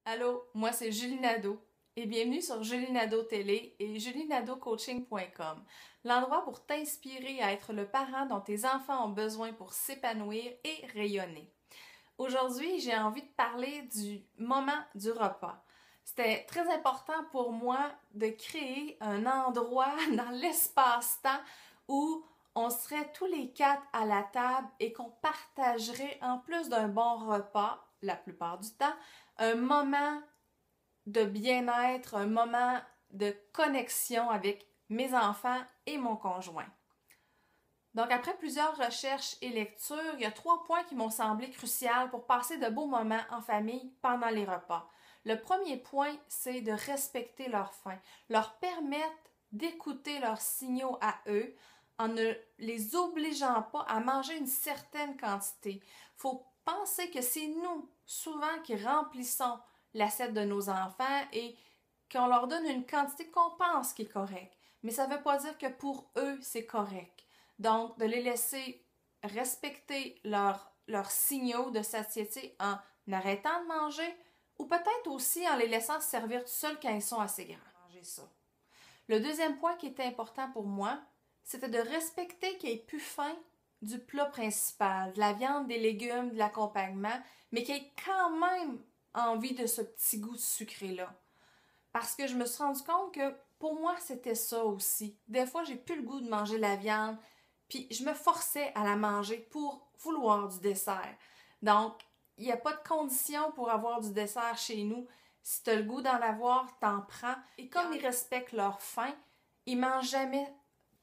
Allô, moi c'est Julie Nadeau et bienvenue sur Julie Nadeau Télé et julienadeaucoaching.com, l'endroit pour t'inspirer à être le parent dont tes enfants ont besoin pour s'épanouir et rayonner. Aujourd'hui, j'ai envie de parler du moment du repas. C'était très important pour moi de créer un endroit dans l'espace-temps où on serait tous les quatre à la table et qu'on partagerait, en plus d'un bon repas, la plupart du temps, un moment de bien-être, un moment de connexion avec mes enfants et mon conjoint. Donc, après plusieurs recherches et lectures, il y a 3 points qui m'ont semblé cruciaux pour passer de beaux moments en famille pendant les repas. Le premier point, c'est de respecter leur faim, leur permettre d'écouter leurs signaux à eux en ne les obligeant pas à manger une certaine quantité. Il faut penser que c'est nous, souvent, qui remplissons l'assiette de nos enfants et qu'on leur donne une quantité qu'on pense qui est correcte. Mais ça ne veut pas dire que pour eux, c'est correct. Donc, de les laisser respecter leurs signaux de satiété en arrêtant de manger ou peut-être aussi en les laissant se servir tout seuls quand ils sont assez grands. Manger ça. Le deuxième point qui était important pour moi, c'était de respecter qu'ils aient plus faim du plat principal, de la viande, des légumes, de l'accompagnement, mais qu'ils aient quand même envie de ce petit goût sucré-là. Parce que je me suis rendu compte que pour moi, c'était ça aussi. Des fois, j'ai plus le goût de manger la viande, puis je me forçais à la manger pour vouloir du dessert. Donc, il n'y a pas de condition pour avoir du dessert chez nous. Si tu as le goût d'en avoir, t'en prends. Et comme ils respectent leur faim, ils mangent jamais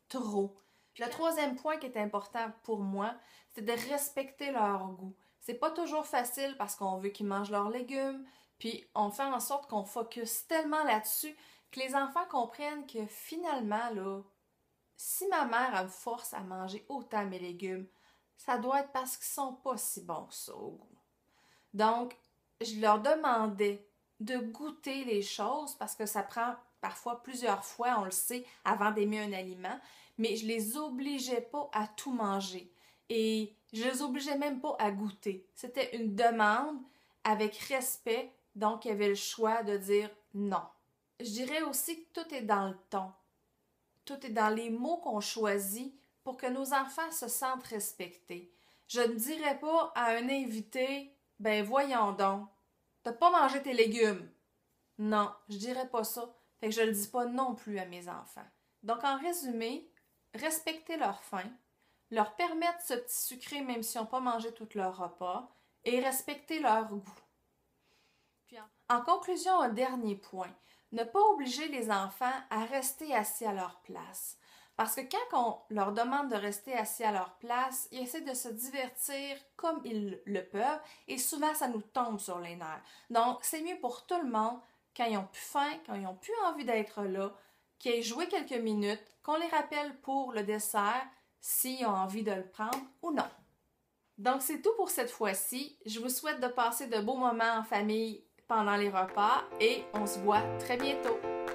trop. Le troisième point qui est important pour moi, c'est de respecter leur goût. C'est pas toujours facile parce qu'on veut qu'ils mangent leurs légumes, puis on fait en sorte qu'on focus tellement là-dessus que les enfants comprennent que finalement, là, si ma mère me force à manger autant mes légumes, ça doit être parce qu'ils sont pas si bons ça au goût. Donc, je leur demandais de goûter les choses parce que ça prend parfois plusieurs fois, on le sait, avant d'aimer un aliment, mais je les obligeais pas à tout manger et je les obligeais même pas à goûter. C'était une demande avec respect, donc il y avait le choix de dire non. Je dirais aussi que tout est dans le ton. Tout est dans les mots qu'on choisit pour que nos enfants se sentent respectés. Je ne dirais pas à un invité, ben voyons donc, t'as pas mangé tes légumes. Non, je dirais pas ça. Fait que je le dis pas non plus à mes enfants. Donc en résumé, respecter leur faim, leur permettre ce petit sucré même s'ils n'ont pas mangé tout leur repas et respecter leur goût. Puis en conclusion, un dernier point. Ne pas obliger les enfants à rester assis à leur place. Parce que quand on leur demande de rester assis à leur place, ils essaient de se divertir comme ils le peuvent et souvent ça nous tombe sur les nerfs. Donc c'est mieux pour tout le monde, quand ils ont plus faim, quand ils n'ont plus envie d'être là, qu'ils aient joué quelques minutes, qu'on les rappelle pour le dessert s'ils ont envie de le prendre ou non. Donc c'est tout pour cette fois-ci. Je vous souhaite de passer de beaux moments en famille pendant les repas et on se voit très bientôt.